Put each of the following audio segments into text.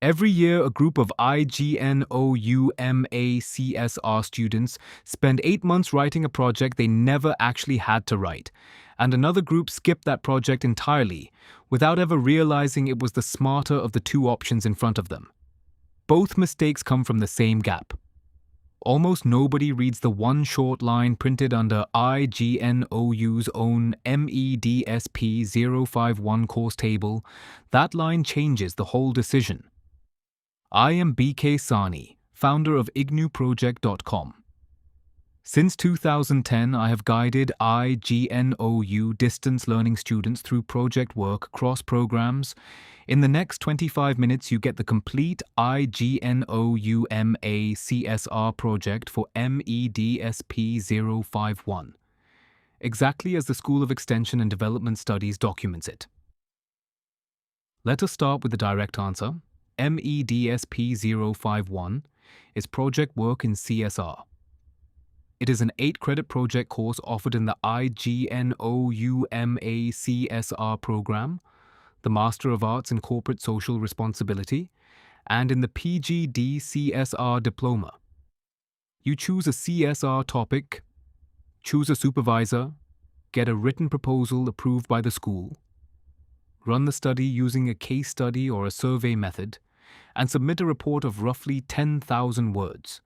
Every year, a group of IGNOU MACSR students spend 8 months writing a project they never actually had to write, and another group skipped that project entirely, without ever realizing it was the smarter of the two options in front of them. Both mistakes come from the same gap. Almost nobody reads the one short line printed under IGNOU's own MEDSP-051 course table. That line changes the whole decision. I am BK Sani, founder of IGNOUproject.com. Since 2010, I have guided IGNOU distance learning students through project work across programs. In the next 25 minutes, you get the complete IGNOU MACSR project for MEDSP-051, exactly as the School of Extension and Development Studies documents it. Let us start with the direct answer. MEDSP-051 is project work in CSR. It is an 8-credit project course offered in the IGNOU MACSR program, the Master of Arts in Corporate Social Responsibility, and in the PGDCSR diploma. You choose a CSR topic, choose a supervisor, get a written proposal approved by the school, run the study using a case study or a survey method, and submit a report of roughly 10,000 words.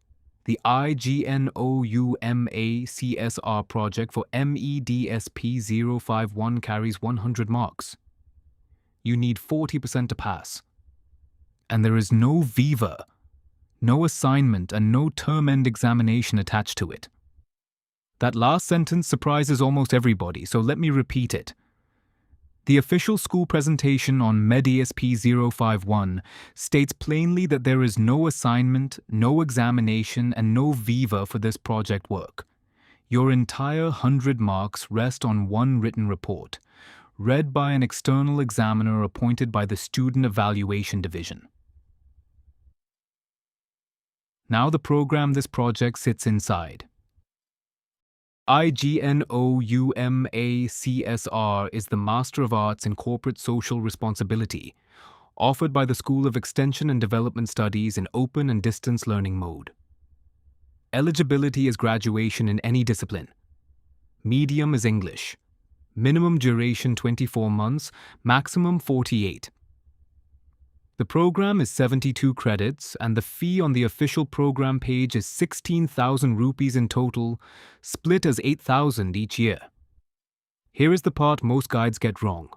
The IGNOU MACSR project for MEDSP-051 carries 100 marks. You need 40% to pass. And there is no Viva, no assignment, and no term-end examination attached to it. That last sentence surprises almost everybody, so let me repeat it. The official school presentation on MEDSP-051 states plainly that there is no assignment, no examination, and no Viva for this project work. Your entire 100 marks rest on one written report, read by an external examiner appointed by the Student Evaluation Division. Now the program this project sits inside. IGNOU MACSR is the Master of Arts in Corporate Social Responsibility, offered by the School of Extension and Development Studies in open and distance learning mode. Eligibility is graduation in any discipline. Medium is English. Minimum duration 24 months, maximum 48. The program is 72 credits, and the fee on the official program page is 16,000 rupees in total, split as 8,000 each year. Here is the part most guides get wrong.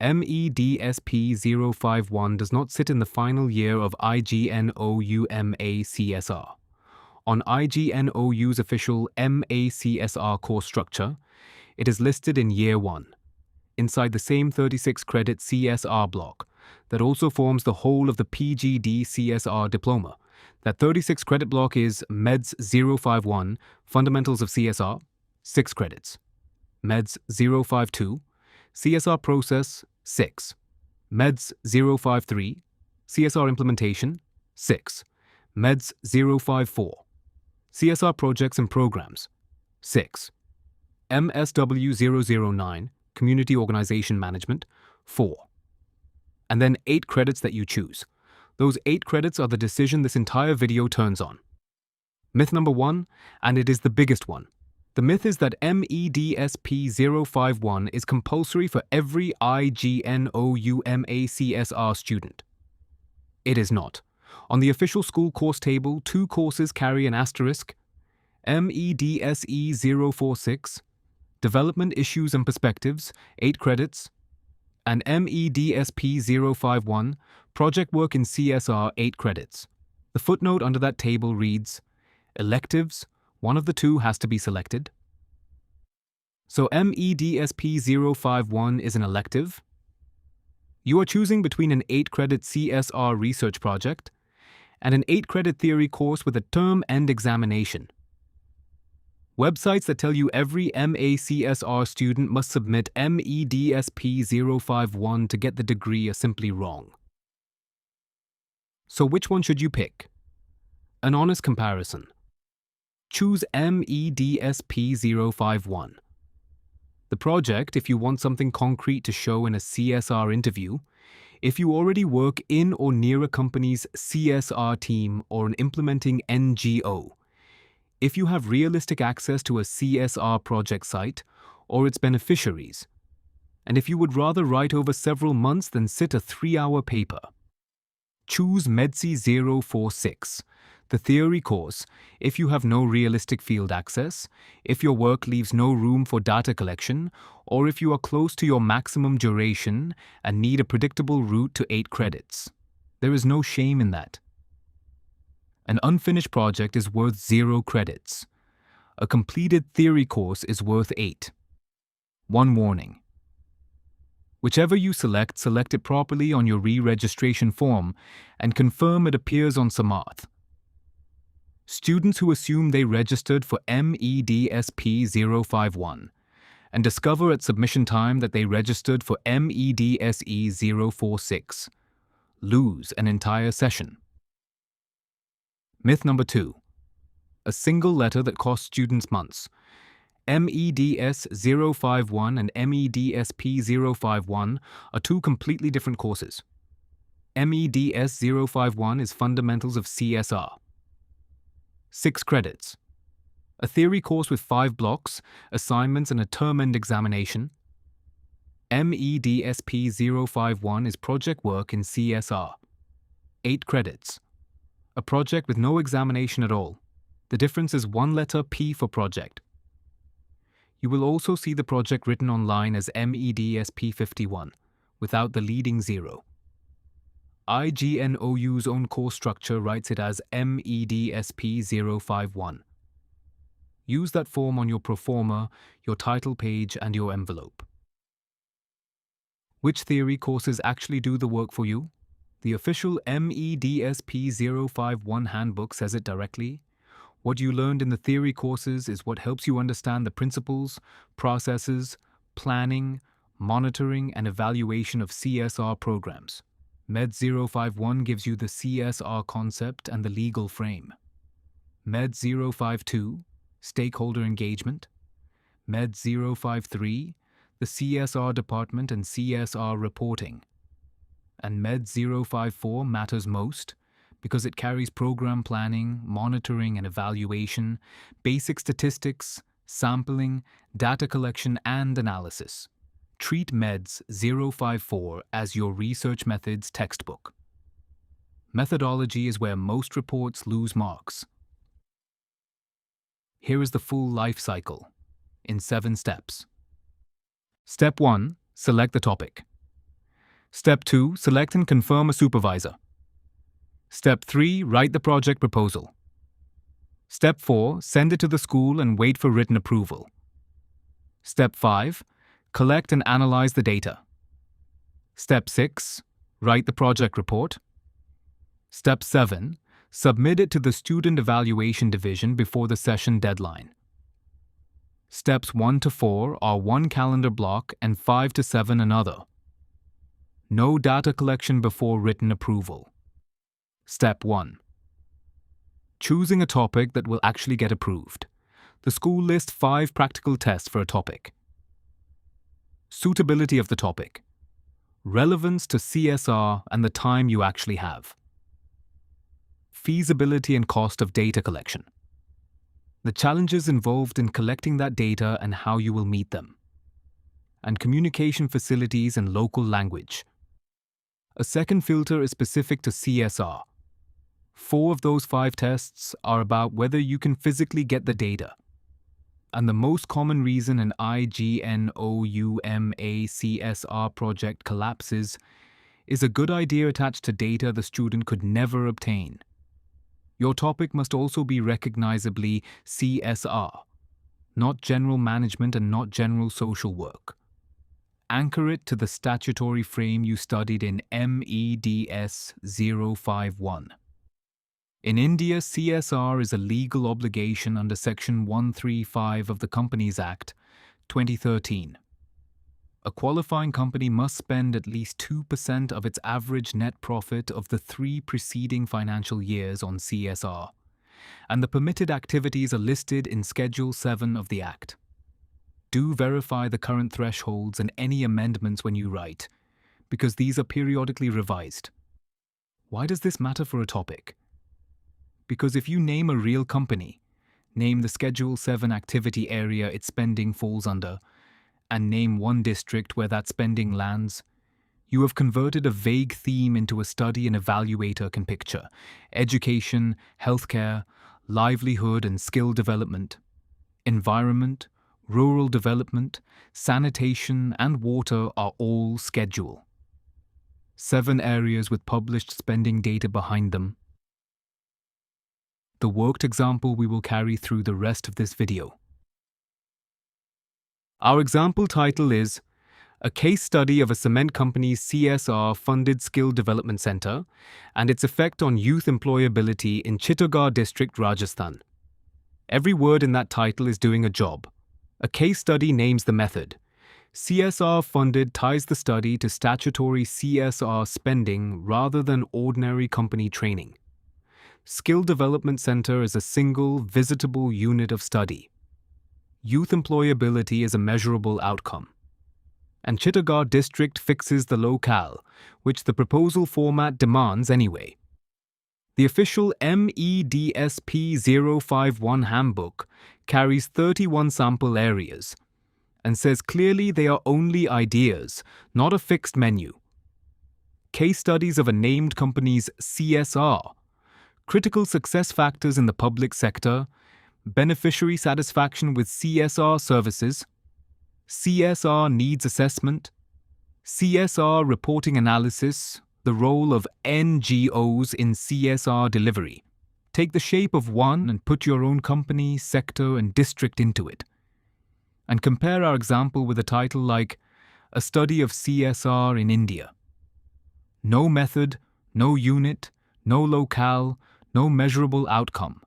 MEDSP-051 does not sit in the final year of IGNOU MACSR. On IGNOU's official MACSR course structure, it is listed in Year 1, inside the same 36-credit CSR block that also forms the whole of the PGDCSR diploma. That 36-credit block is MEDS-051, Fundamentals of CSR, 6 credits. MEDS-052, CSR Process, 6. MEDS-053, CSR Implementation, 6. MEDS-054, CSR Projects and Programs, 6. MSW-009, Community Organization Management, 4. And then 8 credits that you choose. Those 8 credits are the decision this entire video turns on. Myth number 1, and it is the biggest one. The myth is that MEDSP-051 is compulsory for every IGNOU MACSR student. It is not. On the official school course table, 2 courses carry an asterisk: MEDSE-046, Development Issues and Perspectives, 8 credits, and MEDSP-051, Project Work in CSR, 8 credits. The footnote under that table reads, Electives, one of the 2 has to be selected. So MEDSP-051 is an elective. You are choosing between an 8-credit CSR research project and an 8-credit theory course with a term-end examination. Websites that tell you every MACSR student must submit MEDSP-051 to get the degree are simply wrong. So which one should you pick? An honest comparison. Choose MEDSP-051. The project, if you want something concrete to show in a CSR interview, If you already work in or near a company's CSR team or an implementing NGO, if you have realistic access to a CSR project site or its beneficiaries, and if you would rather write over several months than sit a 3-hour paper. Choose MEDSE-046, the theory course, if you have no realistic field access, if your work leaves no room for data collection, or if you are close to your maximum duration and need a predictable route to 8 credits. There is no shame in that. An unfinished project is worth 0 credits. A completed theory course is worth 8. One warning. Whichever you select it properly on your re-registration form and confirm it appears on Samarth. Students who assume they registered for MEDSP-051 and discover at submission time that they registered for MEDSE-046 lose an entire session. Myth number 2. A single letter that costs students months. MEDS-051 and MEDSP-051 are 2 completely different courses. MEDS-051 is Fundamentals of CSR. 6 credits. A theory course with 5 blocks, assignments and a term-end examination. MEDSP-051 is project work in CSR. 8 credits. A project with no examination at all. The difference is 1 letter P for project. You will also see the project written online as MEDSP-051, without the leading 0. IGNOU's own course structure writes it as MEDSP-051. Use that form on your proforma, your title page, and your envelope. Which theory courses actually do the work for you? The official MEDSP-051 handbook says it directly. What you learned in the theory courses is what helps you understand the principles, processes, planning, monitoring, and evaluation of CSR programs. MEDS-051 gives you the CSR concept and the legal frame. MEDS-052, stakeholder engagement. MEDS-053, the CSR department and CSR reporting. And MEDS-054 matters most because it carries program planning, monitoring and evaluation, basic statistics, sampling, data collection and analysis. Treat MEDS-054 as your research methods textbook. Methodology is where most reports lose marks. Here is the full life cycle in 7 steps. Step 1. Select the topic. Step 2. Select and confirm a supervisor. Step 3. Write the project proposal. Step 4. Send it to the school and wait for written approval. Step 5. Collect and analyze the data. Step 6. Write the project report. Step 7. Submit it to the Student Evaluation Division before the session deadline. Steps 1 to 4 are 1 calendar block and 5 to 7 another. No data collection before written approval. Step 1. Choosing a topic that will actually get approved. The school lists 5 practical tests for a topic. Suitability of the topic. Relevance to CSR and the time you actually have. Feasibility and cost of data collection. The challenges involved in collecting that data and how you will meet them. And communication facilities and local language. A second filter is specific to CSR. 4 of those 5 tests are about whether you can physically get the data. And the most common reason an IGNOU MACSR project collapses is a good idea attached to data the student could never obtain. Your topic must also be recognizably CSR, not general management and not general social work. Anchor it to the statutory frame you studied in MEDS-051. In India, CSR is a legal obligation under Section 135 of the Companies Act, 2013. A qualifying company must spend at least 2% of its average net profit of the 3 preceding financial years on CSR, and the permitted activities are listed in Schedule 7 of the Act. Do verify the current thresholds and any amendments when you write, because these are periodically revised. Why does this matter for a topic? Because if you name a real company, name the Schedule 7 activity area its spending falls under, and name one district where that spending lands, you have converted a vague theme into a study an evaluator can picture. Education, healthcare, livelihood and skill development, environment, rural development, sanitation and water are all schedule. 7 areas with published spending data behind them. The worked example we will carry through the rest of this video. Our example title is A Case Study of a Cement Company's CSR-funded Skill Development Center and its Effect on Youth Employability in Chittorgarh District, Rajasthan. Every word in that title is doing a job. A case study names the method. CSR-funded ties the study to statutory CSR spending rather than ordinary company training. Skill Development Center is a single, visitable unit of study. Youth employability is a measurable outcome. And Chittorgarh District fixes the locale, which the proposal format demands anyway. The official MEDSP-051 Handbook carries 31 sample areas and says clearly they are only ideas, not a fixed menu. Case studies of a named company's CSR, critical success factors in the public sector, beneficiary satisfaction with CSR services, CSR needs assessment, CSR reporting analysis, the role of NGOs in CSR delivery. Take the shape of one and put your own company, sector, and district into it. And compare our example with a title like A Study of CSR in India. No method, no unit, no locale, no measurable outcome.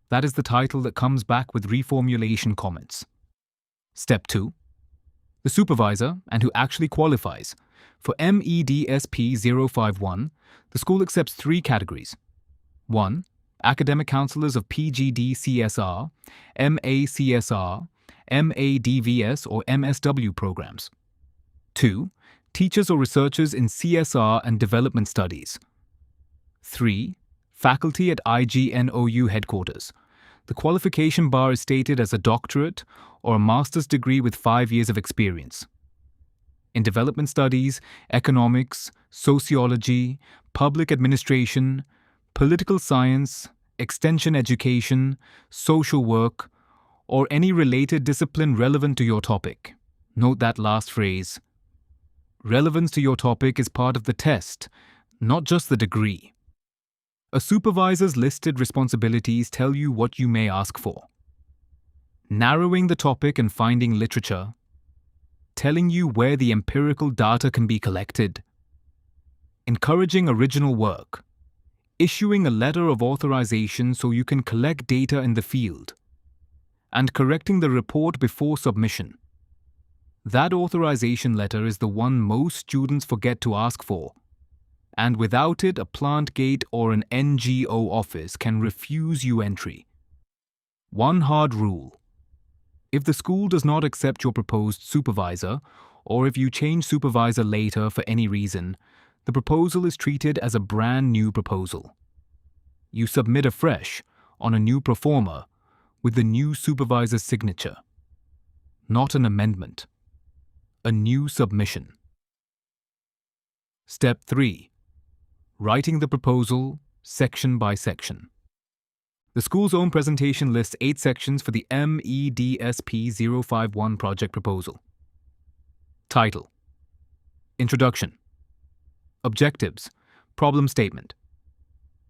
That is the title that comes back with reformulation comments. Step 2. The supervisor and who actually qualifies. For MEDSP-051, the school accepts 3 categories. 1. Academic counselors of PGDCSR, MACSR, MADVS or MSW programs. 2. Teachers or researchers in CSR and development studies. 3. Faculty at IGNOU headquarters. The qualification bar is stated as a doctorate or a master's degree with 5 years of experience. In development studies, economics, sociology, public administration, political science, extension education, social work, or any related discipline relevant to your topic. Note that last phrase. Relevance to your topic is part of the test, not just the degree. A supervisor's listed responsibilities tell you what you may ask for. Narrowing the topic and finding literature, telling you where the empirical data can be collected, encouraging original work, issuing a letter of authorization so you can collect data in the field, and correcting the report before submission. That authorization letter is the one most students forget to ask for, and without it, a plant gate or an NGO office can refuse you entry. One hard rule. If the school does not accept your proposed supervisor, or if you change supervisor later for any reason, the proposal is treated as a brand new proposal. You submit afresh, on a new proforma, with the new supervisor's signature. Not an amendment. A new submission. Step 3. Writing the proposal, section by section. The school's own presentation lists 8 sections for the MEDSP-051 project proposal. Title. Introduction. Objectives. Problem statement.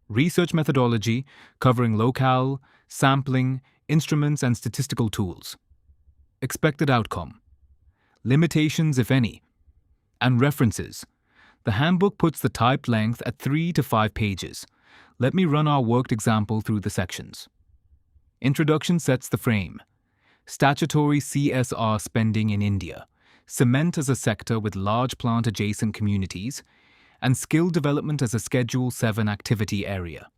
Research methodology covering locale, sampling, instruments and statistical tools. Expected outcome. Limitations, if any. And references. The handbook puts the typed length at 3 to 5 pages. Let me run our worked example through the sections. Introduction sets the frame. Statutory CSR spending in India. Cement as a sector with large plant-adjacent communities. And skill development as a Schedule 7 activity area.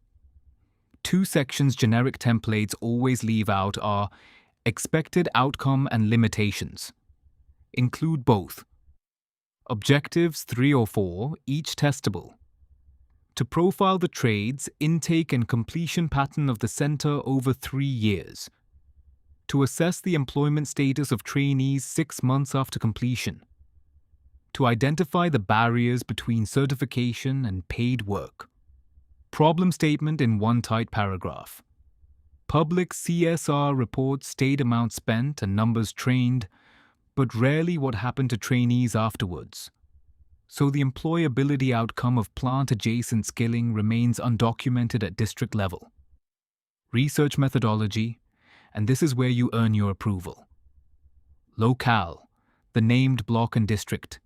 2 sections generic templates always leave out are expected outcome and limitations. Include both. Objectives 3 or 4, each testable. To profile the trades, intake and completion pattern of the center over 3 years. To assess the employment status of trainees 6 months after completion. To identify the barriers between certification and paid work. Problem statement in one tight paragraph. Public CSR reports state amount spent and numbers trained, but rarely what happened to trainees afterwards. So the employability outcome of plant-adjacent skilling remains undocumented at district level. Research methodology, and this is where you earn your approval. Locale, the named block and district.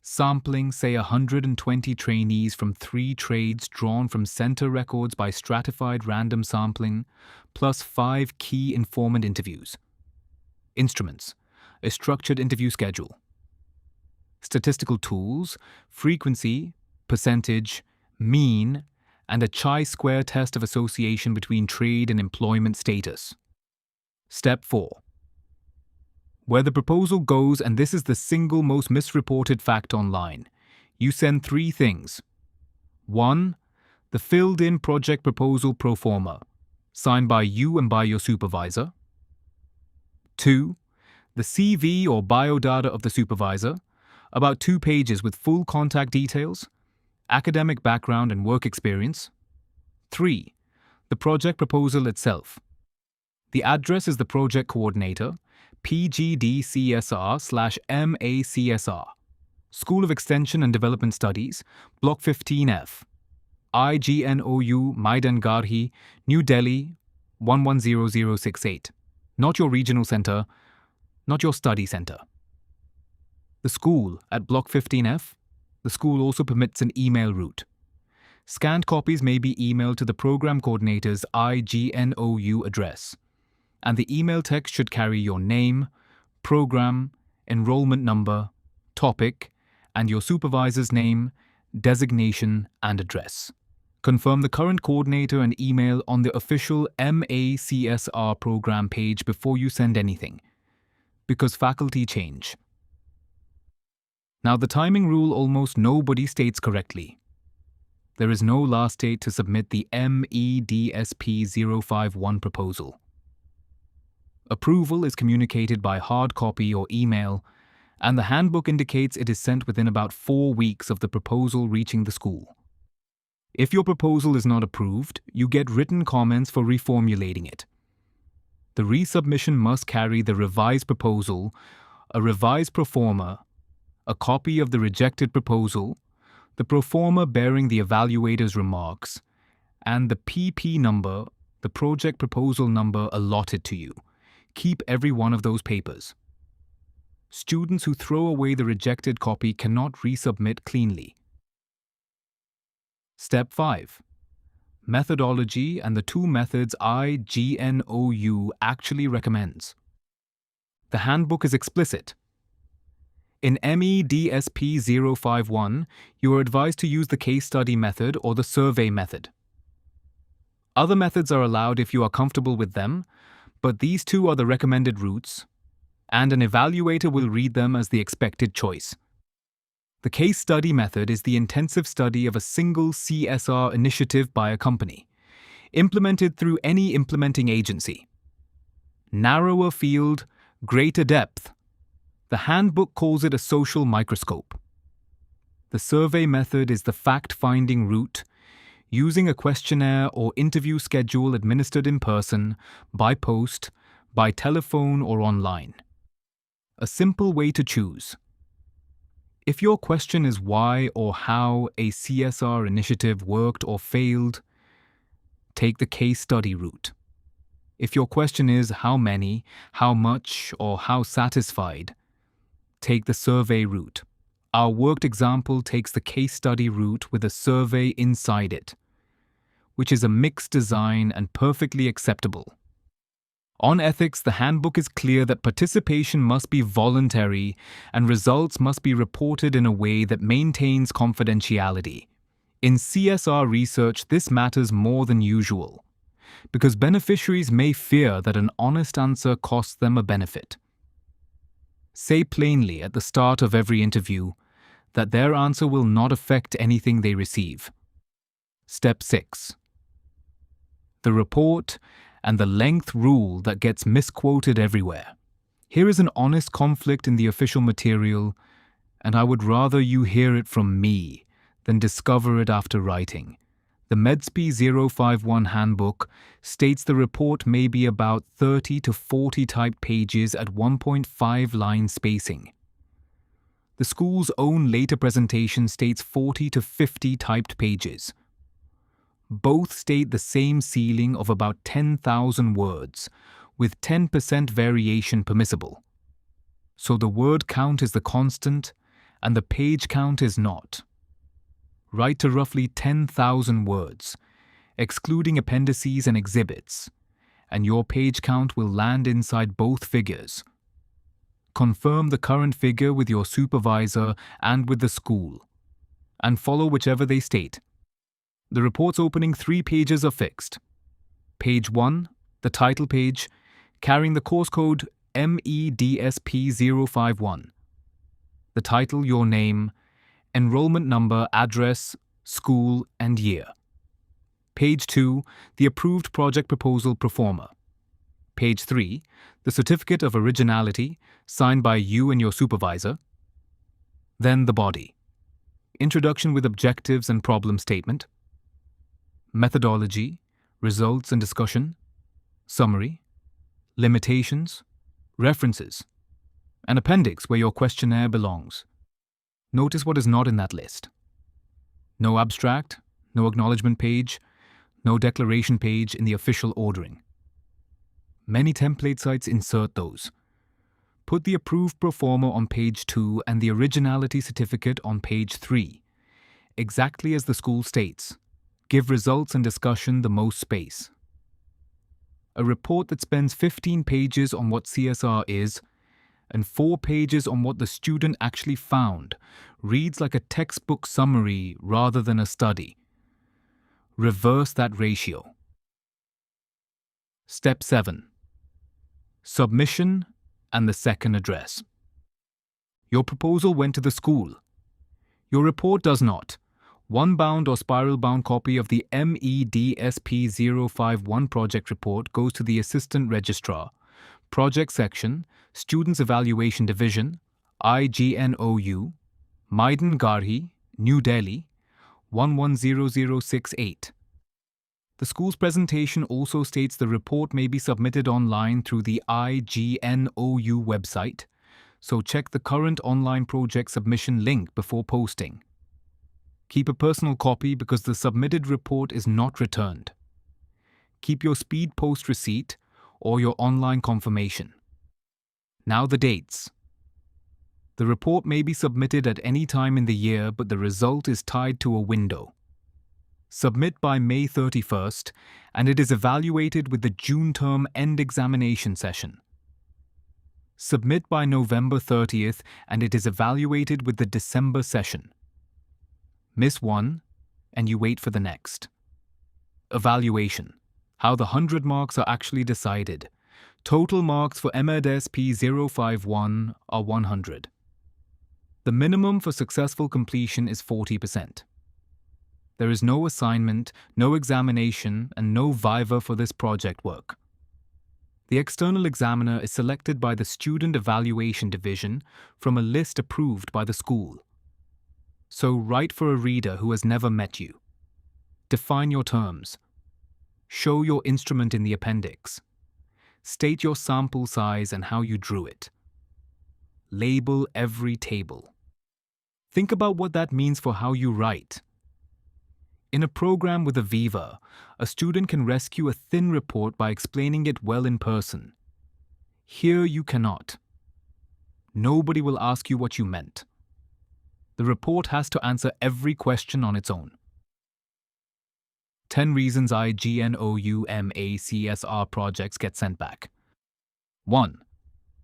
Sampling, say 120 trainees from 3 trades drawn from center records by stratified random sampling, plus 5 key informant interviews. Instruments, a structured interview schedule. Statistical tools, frequency, percentage, mean, and a chi-square test of association between trade and employment status. Step 4. Where the proposal goes, and this is the single most misreported fact online, you send 3 things. 1. The filled-in project proposal pro forma, signed by you and by your supervisor. 2. The CV or biodata of the supervisor, about 2 pages with full contact details, academic background and work experience. 3. The project proposal itself. The address is the project coordinator, PGDCSR/MACSR, School of Extension and Development Studies, Block 15F, IGNOU Maidan, New Delhi, 110068. Not your regional center, not your study center. The school at Block 15F, the school also permits an email route. Scanned copies may be emailed to the program coordinator's IGNOU address, and the email text should carry your name, program, enrollment number, topic, and your supervisor's name, designation, and address. Confirm the current coordinator and email on the official MACSR program page before you send anything, because faculty change. Now, the timing rule almost nobody states correctly. There is no last date to submit the MEDSP-051 proposal. Approval is communicated by hard copy or email, and the handbook indicates it is sent within about 4 weeks of the proposal reaching the school. If your proposal is not approved, you get written comments for reformulating it. The resubmission must carry the revised proposal, a revised proforma, a copy of the rejected proposal, the proforma bearing the evaluator's remarks, and the PP number, the project proposal number allotted to you. Keep every one of those papers. Students who throw away the rejected copy cannot resubmit cleanly. Step 5. Methodology and the 2 methods IGNOU actually recommends. The handbook is explicit. In MEDSP-051, you are advised to use the case study method or the survey method. Other methods are allowed if you are comfortable with them, but these 2 are the recommended routes, and an evaluator will read them as the expected choice. The case study method is the intensive study of a single CSR initiative by a company, implemented through any implementing agency. Narrower field, greater depth. The handbook calls it a social microscope. The survey method is the fact-finding route, using a questionnaire or interview schedule administered in person, by post, by telephone or online. A simple way to choose. If your question is why or how a CSR initiative worked or failed, take the case study route. If your question is how many, how much, or how satisfied, take the survey route. Our worked example takes the case study route with a survey inside it, which is a mixed design and perfectly acceptable. On ethics, the handbook is clear that participation must be voluntary and results must be reported in a way that maintains confidentiality. In CSR research, this matters more than usual, because beneficiaries may fear that an honest answer costs them a benefit. Say plainly at the start of every interview, that their answer will not affect anything they receive. Step 6. The report and the length rule that gets misquoted everywhere. Here is an honest conflict in the official material, and I would rather you hear it from me than discover it after writing. The MEDSP-051 Handbook states the report may be about 30 to 40 typed pages at 1.5 line spacing. The school's own later presentation states 40 to 50 typed pages. Both state the same ceiling of about 10,000 words, with 10% variation permissible. So the word count is the constant, and the page count is not. Write to roughly 10,000 words, excluding appendices and exhibits, and your page count will land inside both figures. Confirm the current figure with your supervisor and with the school, and follow whichever they state. The report's opening 3 pages are fixed. Page 1, the title page, carrying the course code MEDSP-051. The title, your name, enrollment number, address, school, and year. Page 2, the approved project proposal proforma. Page 3, the certificate of originality, signed by you and your supervisor. Then the body. Introduction with objectives and problem statement. Methodology, results and discussion. Summary. Limitations. References. An appendix where your questionnaire belongs. Notice what is not in that list. No abstract, no acknowledgement page, no declaration page in the official ordering. Many template sites insert those. Put the approved proforma on page 2 and the originality certificate on page 3. Exactly as the school states. Give results and discussion the most space. A report that spends 15 pages on what CSR is and 4 pages on what the student actually found reads like a textbook summary rather than a study. Reverse that ratio. Step 7. Submission and the second address. Your proposal went to the school. Your report does not. One-bound or spiral-bound copy of the MEDSP-051 project report goes to the Assistant Registrar, Project Section, Students Evaluation Division, IGNOU, Maidan Garhi, New Delhi, 110068. The school's presentation also states the report may be submitted online through the IGNOU website, so check the current online project submission link before posting. Keep a personal copy because the submitted report is not returned. Keep your speed post receipt or your online confirmation. Now the dates. The report may be submitted at any time in the year, but the result is tied to a window. Submit by May 31st, and it is evaluated with the June term end examination session. Submit by November 30th, and it is evaluated with the December session. Miss one, and you wait for the next. Evaluation. How the 100 marks are actually decided. Total marks for MEDSP-051 are 100. The minimum for successful completion is 40%. There is no assignment, no examination, and no Viva for this project work. The external examiner is selected by the Student Evaluation Division from a list approved by the school. So write for a reader who has never met you. Define your terms. Show your instrument in the appendix. State your sample size and how you drew it. Label every table. Think about what that means for how you write. In a program with a Viva, a student can rescue a thin report by explaining it well in person. Here you cannot. Nobody will ask you what you meant. The report has to answer every question on its own. 10 reasons IGNOU MACSR projects get sent back. 1.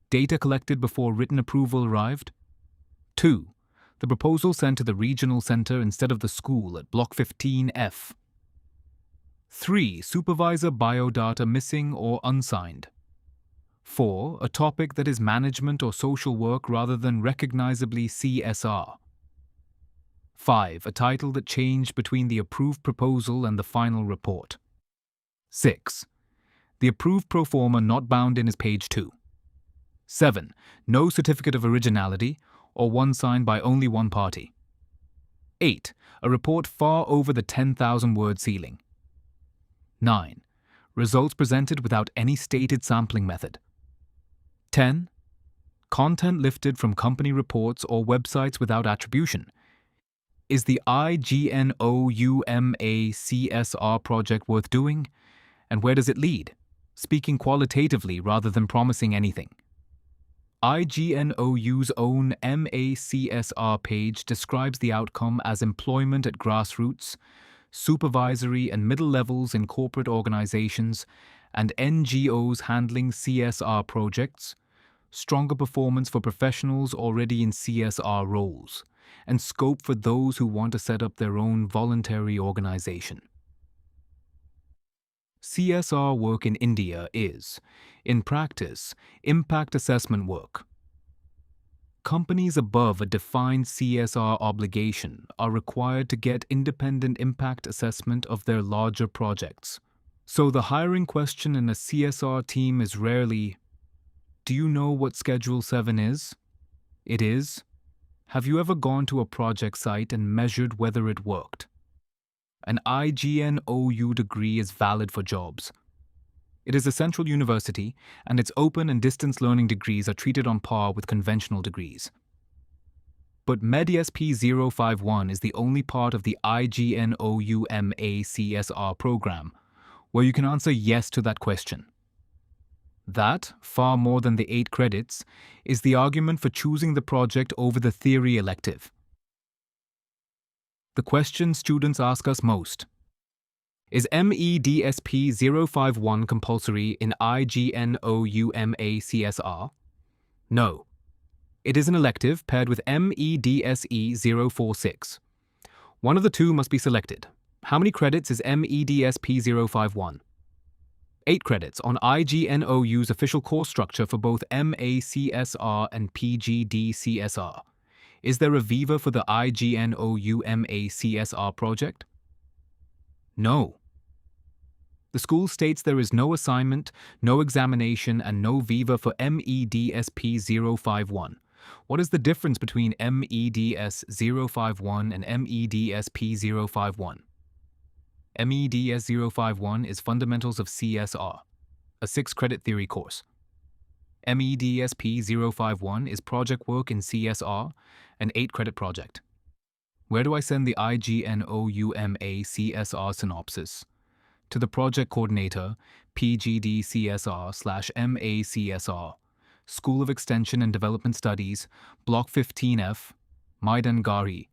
Data collected before written approval arrived. 2. The proposal sent to the regional center instead of the school at Block 15F. 3. Supervisor biodata missing or unsigned. 4. A topic that is management or social work rather than recognizably CSR. 5. A title that changed between the approved proposal and the final report. 6. The approved pro forma not bound in is page 2. 7. No certificate of originality, or one signed by only one party. 8. A report far over the 10,000 word ceiling. 9. Results presented without any stated sampling method. 10. Content lifted from company reports or websites without attribution. Is the IGNOU MACSR project worth doing? And where does it lead? Speaking qualitatively rather than promising anything. IGNOU's own MACSR page describes the outcome as employment at grassroots, supervisory and middle levels in corporate organizations, and NGOs handling CSR projects, stronger performance for professionals already in CSR roles, and scope for those who want to set up their own voluntary organization. CSR work in India is, in practice, impact assessment work. Companies above a defined CSR obligation are required to get independent impact assessment of their larger projects. So the hiring question in a CSR team is rarely, "Do you know what Schedule 7 is?" It is, "Have you ever gone to a project site and measured whether it worked?" An IGNOU degree is valid for jobs. It is a central university, and its open and distance learning degrees are treated on par with conventional degrees. But MEDSP-051 is the only part of the IGNOU MACSR program where you can answer yes to that question. That, far more than the 8 credits, is the argument for choosing the project over the theory elective. The question students ask us most: is MEDSP-051 compulsory in IGNOU MACSR? No. It is an elective paired with MEDSE-046. One of the two must be selected. How many credits is MEDSP-051? 8 credits on IGNOU's official course structure for both MACSR and PGDCSR. Is there a Viva for the IGNOU MACSR project? No. The school states there is no assignment, no examination, and no Viva for MEDSP-051. What is the difference between MEDS-051 and MEDSP-051? MEDS-051 is Fundamentals of CSR, a 6-credit theory course. MEDSP-051 is project work in CSR, an 8-credit project. Where do I send the IGNOU MACSR synopsis? To the project coordinator, PGDCSR/MACSR, School of Extension and Development Studies, Block 15F, Maidangari,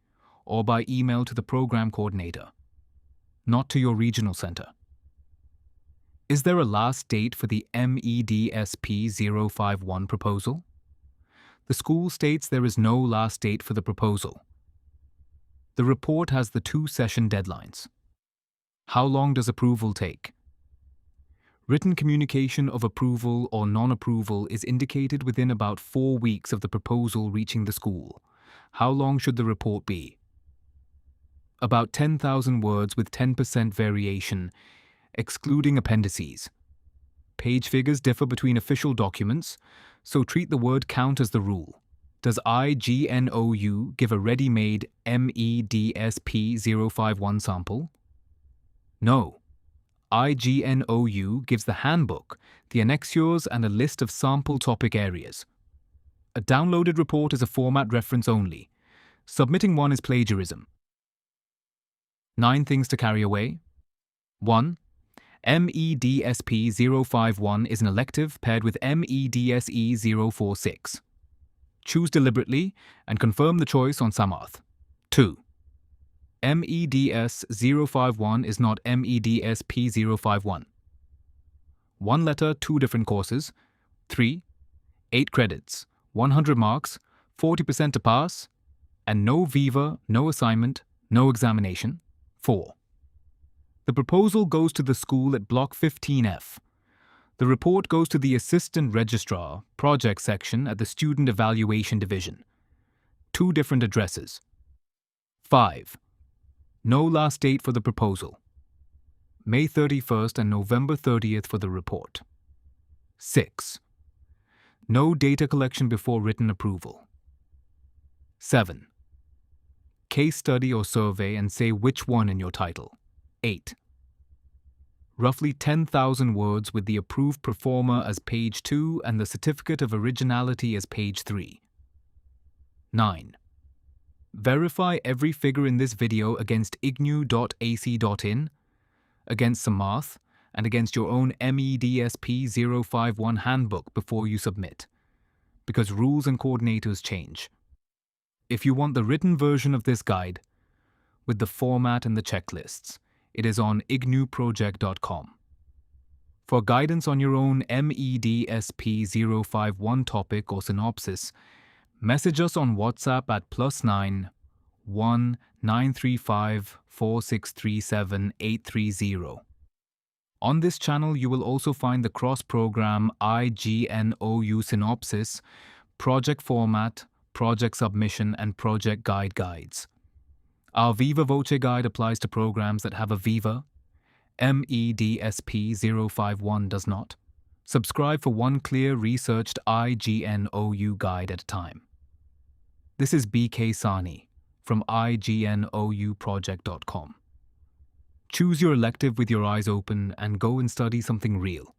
or by email to the program coordinator, not to your regional center. Is there a last date for the MEDSP-051 proposal? The school states there is no last date for the proposal. The report has the 2-session deadlines. How long does approval take? Written communication of approval or non-approval is indicated within about 4 weeks of the proposal reaching the school. How long should the report be? About 10,000 words with 10% variation, excluding appendices. Page figures differ between official documents, so treat the word count as the rule. Does IGNOU give a ready-made MEDSP-051 sample? No. IGNOU gives the handbook, the annexures, and a list of sample topic areas. A downloaded report is a format reference only. Submitting one is plagiarism. 9 things to carry away. 1. MEDSP-051 is an elective paired with MEDSE-046. Choose deliberately and confirm the choice on Samarth. 2. MEDS-051 is not MEDSP-051. 1 letter, 2 different courses. 3. 8 credits, 100 marks, 40% to pass, and no Viva, no assignment, no examination. 4. The proposal goes to the school at Block 15F. The report goes to the Assistant Registrar, Project Section at the Student Evaluation Division. 2 different addresses. 5. No last date for the proposal. May 31st and November 30th for the report. 6. No data collection before written approval. 7. Case study or survey and say which one in your title. 8. Roughly 10,000 words with the approved performer as page 2 and the certificate of originality as page 3. 9. Verify every figure in this video against IGNOU.ac.in, against Samarth, and against your own MEDSP-051 handbook before you submit, because rules and coordinators change. If you want the written version of this guide, with the format and the checklists, it is on ignouproject.com. For guidance on your own MEDSP-051 topic or synopsis, message us on WhatsApp at +9 1 935 4637 830. On this channel, you will also find the cross-program IGNOU synopsis, project format, project submission, and project guide guides. Our Viva Voce guide applies to programs that have a Viva. MEDSP-051 does not. Subscribe for one clear, researched IGNOU guide at a time. This is BK Sani from IGNOUproject.com. Choose your elective with your eyes open and go and study something real.